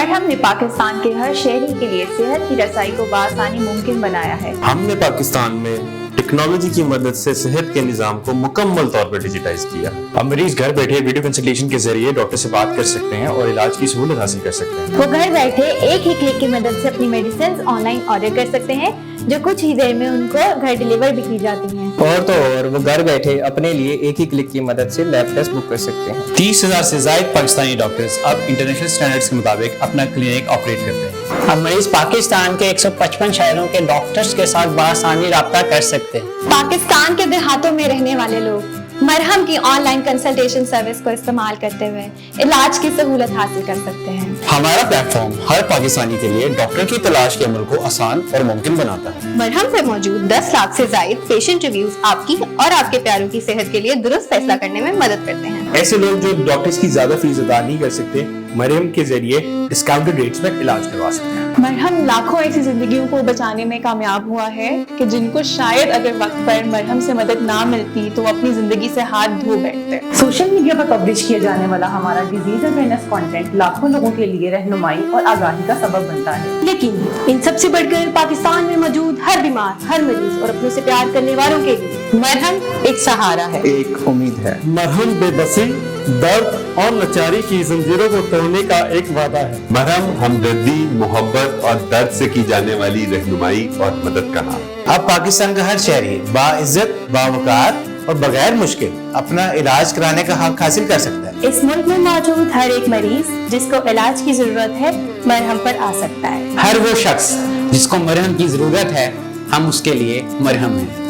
مرہم نے پاکستان کے ہر شہری کے لیے صحت کی رسائی کو بآسانی ممکن بنایا ہے۔ ہم نے پاکستان میں ٹیکنالوجی کی مدد سے صحت کے نظام کو مکمل طور پر ڈیجیٹائز کیا۔ اب مریض گھر بیٹھے ویڈیو کنسلٹیشن کے ذریعے ڈاکٹر سے بات کر سکتے ہیں اور علاج کی سہولت حاصل کر سکتے ہیں۔ وہ گھر بیٹھے ایک ہی کلک کی مدد سے اپنی میڈیسنز آن لائن آرڈر کر سکتے ہیں، جو کچھ ہی دیر میں ان کو گھر ڈیلیور بھی کی جاتی ہیں۔ اور تو اور وہ گھر بیٹھے اپنے لیے ایک ہی کلک کی مدد سے لیب ٹیسٹ بک کر سکتے ہیں۔ 30,000 سے زائد پاکستانی ڈاکٹرز اب انٹرنیشنل سٹینڈرڈز کے مطابق اپنا کلینک آپریٹ کرتے ہیں۔ اب مریض پاکستان کے 155 شہروں کے ڈاکٹرز کے ساتھ بآسانی رابطہ کر سکتے ہیں۔ پاکستان کے دیہاتوں میں رہنے والے لوگ مرہم کی آن لائن کنسلٹیشن سروس کو استعمال کرتے ہوئے علاج کی سہولت حاصل کر سکتے ہیں۔ ہمارا پلیٹ فارم ہر پاکستانی کے لیے ڈاکٹر کی تلاش کے عمل کو آسان اور ممکن بناتا ہے۔ مرہم سے موجود 10 لاکھ سے زائد پیشنٹ ریویوز آپ کی اور آپ کے پیاروں کی صحت کے لیے درست فیصلہ کرنے میں مدد کرتے ہیں۔ ایسے لوگ جو ڈاکٹرز کی زیادہ فیس ادا نہیں کر سکتے، مرہم کے ذریعے ڈسکاؤنٹڈ ریٹس میں علاج کروا سکتے ہیں۔ مرہم لاکھوں ایسی زندگیوں کو بچانے میں کامیاب ہوا ہے کہ جن کو شاید اگر وقت پر مرہم سے مدد نہ ملتی تو وہ اپنی زندگی سے ہاتھ دھو بیٹھتے۔ سوشل میڈیا پر پبلش کیا جانے والا ہمارا ڈیزیز اویئرنیس کنٹینٹ لاکھوں لوگوں کے لیے رہنمائی اور آگاہی کا سبب بنتا ہے، لیکن ان سب سے بڑھ کر پاکستان میں موجود ہر بیمار، ہر مریض اور اپنے سے پیار کرنے والوں کے لیے مرہم ایک سہارا ہے، ایک امید ہے۔ مرہم بے بسی، درد اور لاچاری کی زنجیروں کو توڑنے کا ایک وعدہ ہے۔ مرہم ہمدردی، محبت اور درد سے کی جانے والی رہنمائی اور مدد کا نام۔ اب پاکستان کا ہر شہری باعزت، باوقار اور بغیر مشکل اپنا علاج کرانے کا حق حاصل کر سکتا ہے۔ اس ملک میں موجود ہر ایک مریض جس کو علاج کی ضرورت ہے مرہم پر آ سکتا ہے۔ ہر وہ شخص جس کو مرہم کی ضرورت ہے، ہم اس کے لیے مرہم ہیں۔